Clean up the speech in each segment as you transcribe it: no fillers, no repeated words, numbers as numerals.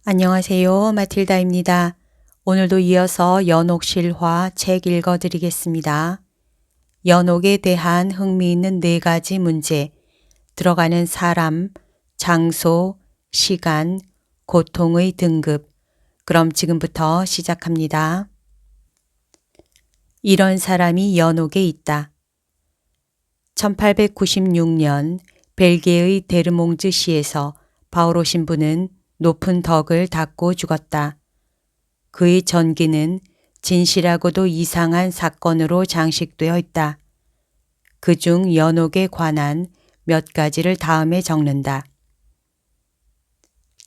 안녕하세요. 마틸다입니다. 오늘도 이어서 연옥실화 책 읽어드리겠습니다. 연옥에 대한 흥미있는 4가지 문제, 들어가는 사람, 장소, 시간, 고통의 등급. 그럼 지금부터 시작합니다. 이런 사람이 연옥에 있다. 1896년 벨기에의 데르몽즈 시에서 바오로 신부는 높은 덕을 닦고 죽었다. 그의 전기는 진실하고도 이상한 사건으로 장식되어 있다. 그중 연옥에 관한 몇 가지를 다음에 적는다.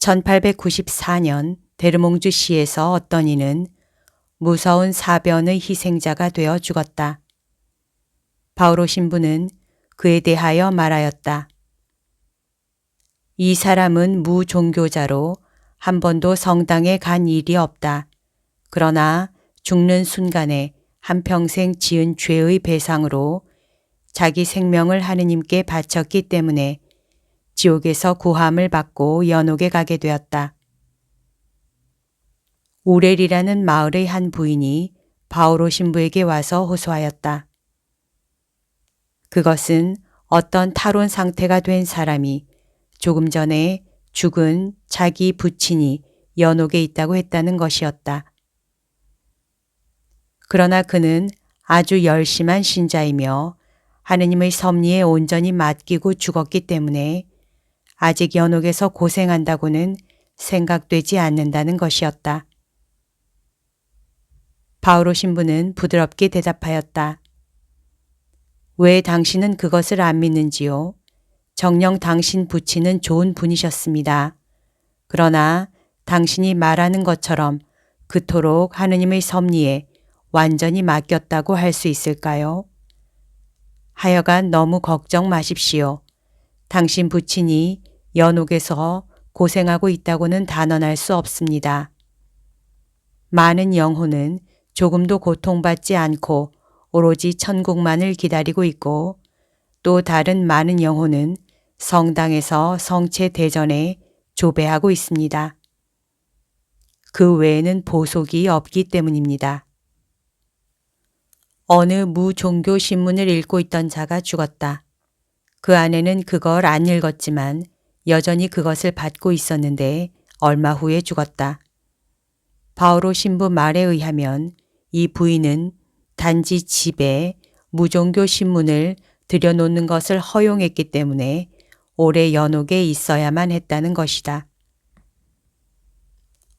1894년 데르몽즈 시에서 어떤 이는 무서운 사변의 희생자가 되어 죽었다. 바오로 신부는 그에 대하여 말하였다. 이 사람은 무종교자로 한 번도 성당에 간 일이 없다. 그러나 죽는 순간에 한평생 지은 죄의 배상으로 자기 생명을 하느님께 바쳤기 때문에 지옥에서 구함을 받고 연옥에 가게 되었다. 우렐이라는 마을의 한 부인이 바오로 신부에게 와서 호소하였다. 그것은 어떤 탈원 상태가 된 사람이 조금 전에 죽은 자기 부친이 연옥에 있다고 했다는 것이었다. 그러나 그는 아주 열심한 신자이며 하느님의 섭리에 온전히 맡기고 죽었기 때문에 아직 연옥에서 고생한다고는 생각되지 않는다는 것이었다. 바오로 신부는 부드럽게 대답하였다. 왜 당신은 그것을 안 믿는지요? 정녕 당신 부친은 좋은 분이셨습니다. 그러나 당신이 말하는 것처럼 그토록 하느님의 섭리에 완전히 맡겼다고 할 수 있을까요? 하여간 너무 걱정 마십시오. 당신 부친이 연옥에서 고생하고 있다고는 단언할 수 없습니다. 많은 영혼은 조금도 고통받지 않고 오로지 천국만을 기다리고 있고 또 다른 많은 영혼은 성당에서 성체 대전에 조배하고 있습니다. 그 외에는 보속이 없기 때문입니다. 어느 무종교 신문을 읽고 있던 자가 죽었다. 그 아내는 그걸 안 읽었지만 여전히 그것을 받고 있었는데 얼마 후에 죽었다. 바오로 신부 말에 의하면 이 부인은 단지 집에 무종교 신문을 들여놓는 것을 허용했기 때문에 오래 연옥에 있어야만 했다는 것이다.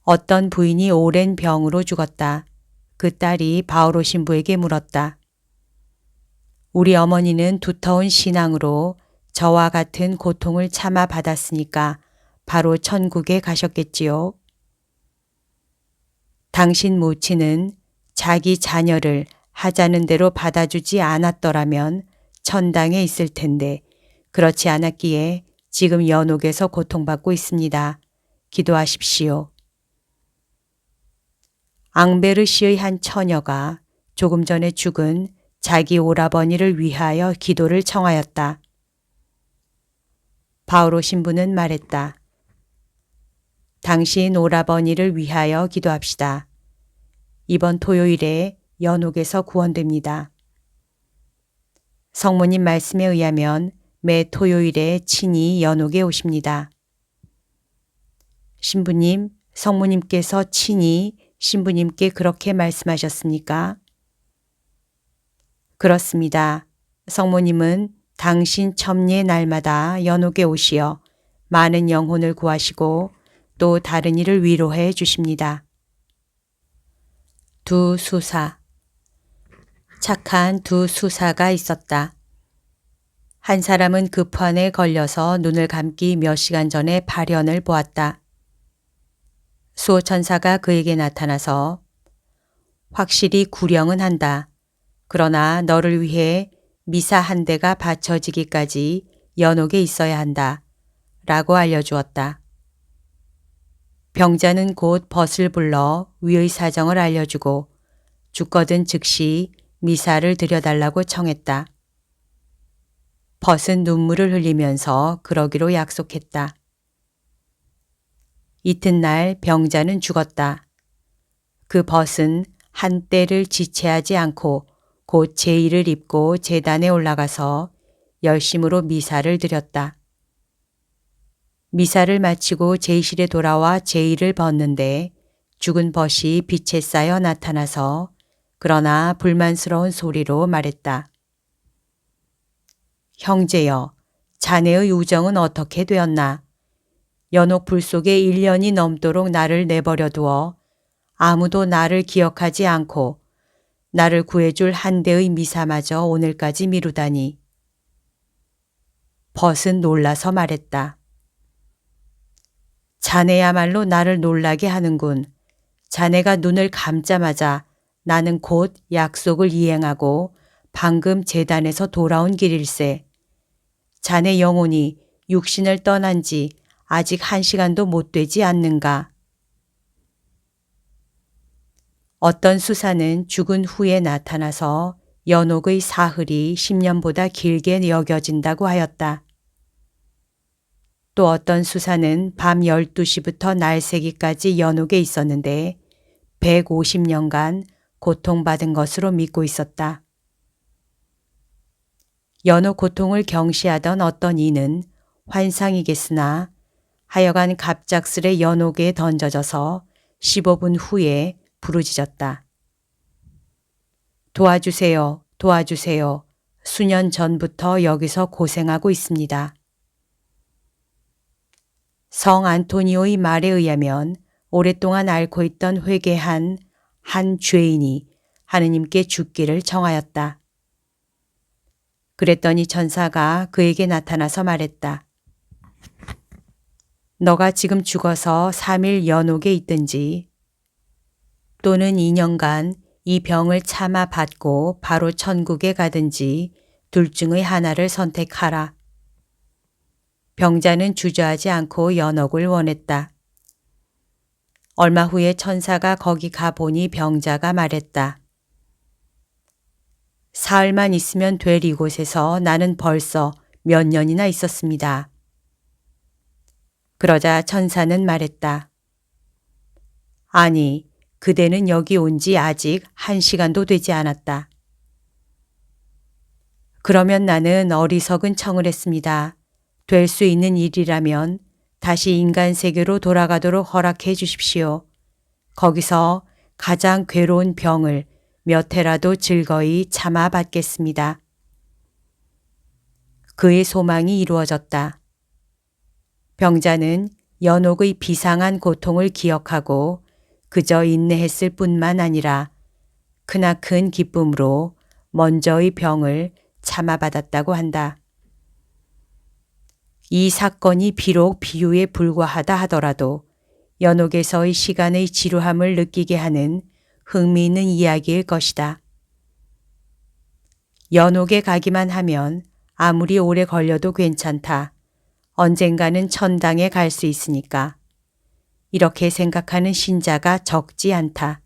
어떤 부인이 오랜 병으로 죽었다. 그 딸이 바오로 신부에게 물었다. 우리 어머니는 두터운 신앙으로 저와 같은 고통을 참아 받았으니까 바로 천국에 가셨겠지요. 당신 모친은 자기 자녀를 하자는 대로 받아주지 않았더라면 천당에 있을 텐데 그렇지 않았기에 지금 연옥에서 고통받고 있습니다. 기도하십시오. 앙베르시의 한 처녀가 조금 전에 죽은 자기 오라버니를 위하여 기도를 청하였다. 바오로 신부는 말했다. 당신 오라버니를 위하여 기도합시다. 이번 토요일에 연옥에서 구원됩니다. 성모님 말씀에 의하면 매 토요일에 친히 연옥에 오십니다. 신부님, 성모님께서 친히 신부님께 그렇게 말씀하셨습니까? 그렇습니다. 성모님은 당신 첨례 날마다 연옥에 오시어 많은 영혼을 구하시고 또 다른 이를 위로해 주십니다. 두 수사. 착한 두 수사가 있었다. 한 사람은 급환에 걸려서 눈을 감기 몇 시간 전에 발현을 보았다. 수호천사가 그에게 나타나서 확실히 구령은 한다. 그러나 너를 위해 미사 한 대가 바쳐지기까지 연옥에 있어야 한다. 라고 알려주었다. 병자는 곧 벗을 불러 위의 사정을 알려주고 죽거든 즉시 미사를 드려달라고 청했다. 벗은 눈물을 흘리면서 그러기로 약속했다. 이튿날 병자는 죽었다. 그 벗은 한 때를 지체하지 않고 곧 제의를 입고 제단에 올라가서 열심으로 미사를 드렸다. 미사를 마치고 제실에 돌아와 제의를 벗는데 죽은 벗이 빛에 쌓여 나타나서 그러나 불만스러운 소리로 말했다. 형제여, 자네의 우정은 어떻게 되었나? 연옥 불 속에 1년이 넘도록 나를 내버려 두어 아무도 나를 기억하지 않고 나를 구해줄 한 대의 미사마저 오늘까지 미루다니. 벗은 놀라서 말했다. 자네야말로 나를 놀라게 하는군. 자네가 눈을 감자마자 나는 곧 약속을 이행하고 방금 제단에서 돌아온 길일세. 자네 영혼이 육신을 떠난 지 아직 1시간도 못 되지 않는가. 어떤 수사는 죽은 후에 나타나서 연옥의 사흘이 10년보다 길게 여겨진다고 하였다. 또 어떤 수사는 밤 12시부터 날새기까지 연옥에 있었는데 150년간 고통받은 것으로 믿고 있었다. 연옥 고통을 경시하던 어떤 이는 환상이겠으나 하여간 갑작스레 연옥에 던져져서 15분 후에 부르짖었다. 도와주세요. 도와주세요. 수년 전부터 여기서 고생하고 있습니다. 성 안토니오의 말에 의하면 오랫동안 앓고 있던 회개한 한 죄인이 하느님께 죽기를 청하였다. 그랬더니 천사가 그에게 나타나서 말했다. 너가 지금 죽어서 3일 연옥에 있든지 또는 2년간 이 병을 참아 받고 바로 천국에 가든지 둘 중의 하나를 선택하라. 병자는 주저하지 않고 연옥을 원했다. 얼마 후에 천사가 거기 가보니 병자가 말했다. 사흘만 있으면 될 이곳에서 나는 벌써 몇 년이나 있었습니다. 그러자 천사는 말했다. 아니, 그대는 여기 온 지 아직 1시간도 되지 않았다. 그러면 나는 어리석은 청을 했습니다. 될 수 있는 일이라면 다시 인간 세계로 돌아가도록 허락해 주십시오. 거기서 가장 괴로운 병을 몇 해라도 즐거이 참아 받겠습니다. 그의 소망이 이루어졌다. 병자는 연옥의 비상한 고통을 기억하고 그저 인내했을 뿐만 아니라 크나큰 기쁨으로 먼저의 병을 참아받았다고 한다. 이 사건이 비록 비유에 불과하다 하더라도 연옥에서의 시간의 지루함을 느끼게 하는 흥미있는 이야기일 것이다. 연옥에 가기만 하면 아무리 오래 걸려도 괜찮다. 언젠가는 천당에 갈 수 있으니까. 이렇게 생각하는 신자가 적지 않다.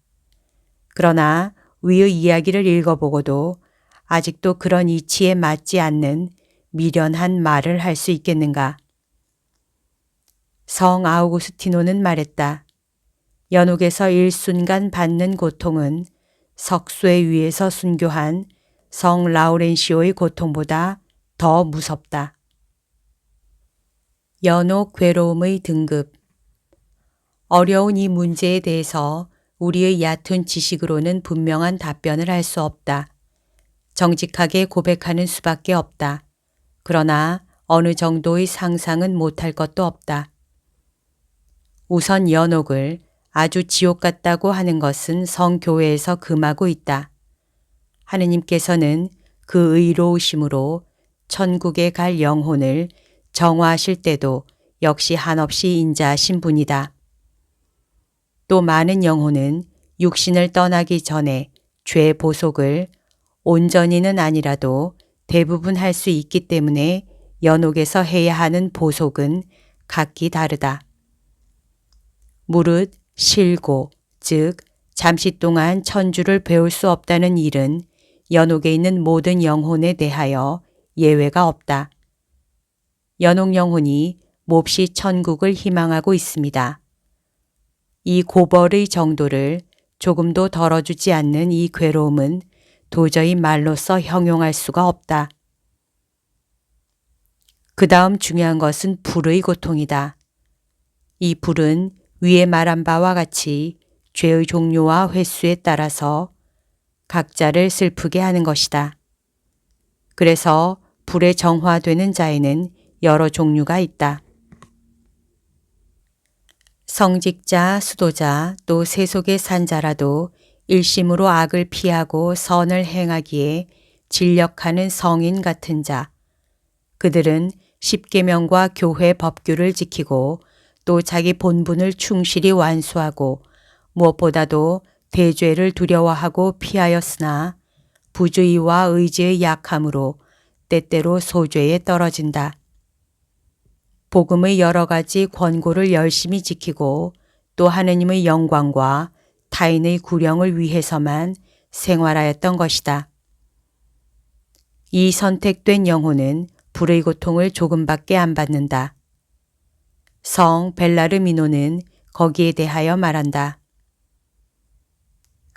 그러나 위의 이야기를 읽어보고도 아직도 그런 이치에 맞지 않는 미련한 말을 할 수 있겠는가? 성 아우구스티노는 말했다. 연옥에서 일순간 받는 고통은 석쇠 위에서 순교한 성 라우렌시오의 고통보다 더 무섭다. 연옥 괴로움의 등급. 어려운 이 문제에 대해서 우리의 얕은 지식으로는 분명한 답변을 할 수 없다. 정직하게 고백하는 수밖에 없다. 그러나 어느 정도의 상상은 못할 것도 없다. 우선 연옥을 아주 지옥 같다고 하는 것은 성교회에서 금하고 있다. 하느님께서는 그 의로우심으로 천국에 갈 영혼을 정화하실 때도 역시 한없이 인자하신 분이다. 또 많은 영혼은 육신을 떠나기 전에 죄 보속을 온전히는 아니라도 대부분 할 수 있기 때문에 연옥에서 해야 하는 보속은 각기 다르다. 무릇 실고, 즉 잠시 동안 천주를 배울 수 없다는 일은 연옥에 있는 모든 영혼에 대하여 예외가 없다. 연옥 영혼이 몹시 천국을 희망하고 있습니다. 이 고벌의 정도를 조금도 덜어주지 않는 이 괴로움은 도저히 말로써 형용할 수가 없다. 그 다음 중요한 것은 불의 고통이다. 이 불은 위에 말한 바와 같이 죄의 종류와 횟수에 따라서 각자를 슬프게 하는 것이다. 그래서 불에 정화되는 자에는 여러 종류가 있다. 성직자, 수도자, 또 세속의 산자라도 일심으로 악을 피하고 선을 행하기에 진력하는 성인 같은 자, 그들은 십계명과 교회 법규를 지키고 또 자기 본분을 충실히 완수하고 무엇보다도 대죄를 두려워하고 피하였으나 부주의와 의지의 약함으로 때때로 소죄에 떨어진다. 복음의 여러 가지 권고를 열심히 지키고 또 하느님의 영광과 타인의 구령을 위해서만 생활하였던 것이다. 이 선택된 영혼은 불의 고통을 조금밖에 안 받는다. 성 벨라르미노는 거기에 대하여 말한다.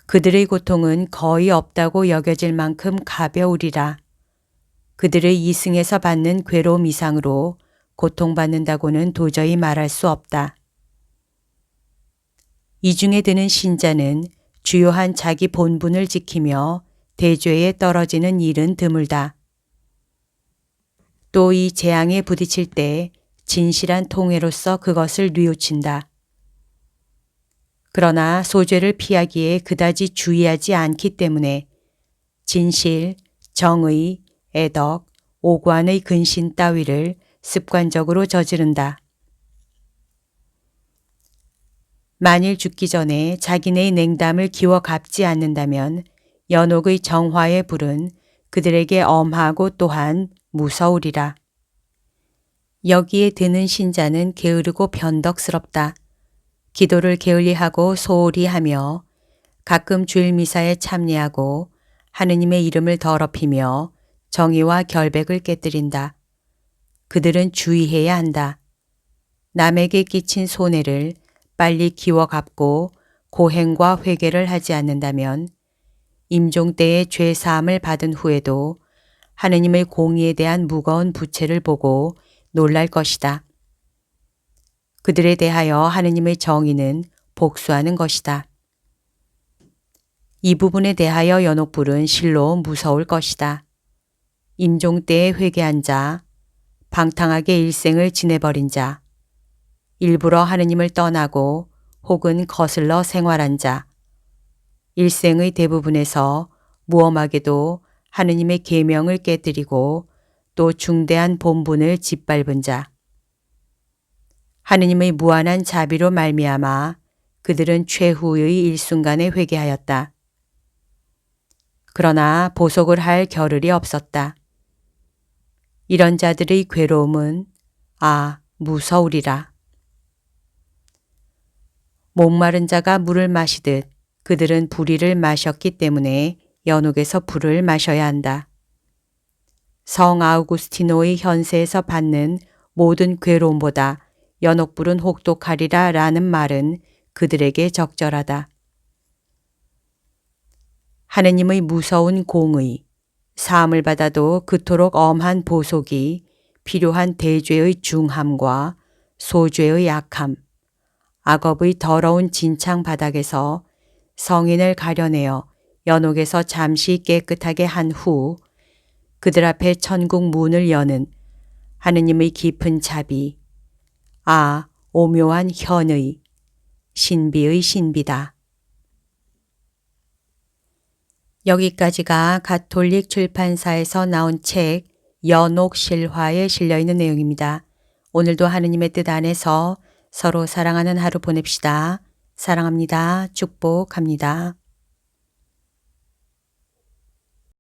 그들의 고통은 거의 없다고 여겨질 만큼 가벼우리라. 그들의 이승에서 받는 괴로움 이상으로 고통받는다고는 도저히 말할 수 없다. 이 중에 드는 신자는 주요한 자기 본분을 지키며 대죄에 떨어지는 일은 드물다. 또 이 재앙에 부딪힐 때 진실한 통회로서 그것을 뉘우친다. 그러나 소죄를 피하기에 그다지 주의하지 않기 때문에 진실, 정의, 애덕, 오관의 근신 따위를 습관적으로 저지른다. 만일 죽기 전에 자기네의 냉담을 기워 갚지 않는다면 연옥의 정화의 불은 그들에게 엄하고 또한 무서우리라. 여기에 드는 신자는 게으르고 변덕스럽다. 기도를 게을리하고 소홀히 하며 가끔 주일 미사에 참여하고 하느님의 이름을 더럽히며 정의와 결백을 깨뜨린다. 그들은 주의해야 한다. 남에게 끼친 손해를 빨리 기워 갚고 고행과 회개를 하지 않는다면 임종 때의 죄 사함을 받은 후에도 하느님의 공의에 대한 무거운 부채를 보고 놀랄 것이다. 그들에 대하여 하느님의 정의는 복수하는 것이다. 이 부분에 대하여 연옥불은 실로 무서울 것이다. 임종 때에 회개한 자, 방탕하게 일생을 지내버린 자, 일부러 하느님을 떠나고 혹은 거슬러 생활한 자, 일생의 대부분에서 무엄하게도 하느님의 계명을 깨뜨리고 또 중대한 본분을 짓밟은 자, 하느님의 무한한 자비로 말미암아 그들은 최후의 일순간에 회개하였다. 그러나 보속을 할 겨를이 없었다. 이런 자들의 괴로움은 무서우리라. 목마른 자가 물을 마시듯 그들은 불의를 마셨기 때문에 연옥에서 불을 마셔야 한다. 성 아우구스티노의 현세에서 받는 모든 괴로움보다 연옥불은 혹독하리라 라는 말은 그들에게 적절하다. 하느님의 무서운 공의, 사함을 받아도 그토록 엄한 보속이 필요한 대죄의 중함과 소죄의 약함, 악업의 더러운 진창 바닥에서 성인을 가려내어 연옥에서 잠시 깨끗하게 한 후 그들 앞에 천국 문을 여는 하느님의 깊은 자비, 오묘한 현의, 신비의 신비다. 여기까지가 가톨릭 출판사에서 나온 책 연옥 실화에 실려있는 내용입니다. 오늘도 하느님의 뜻 안에서 서로 사랑하는 하루 보냅시다. 사랑합니다. 축복합니다.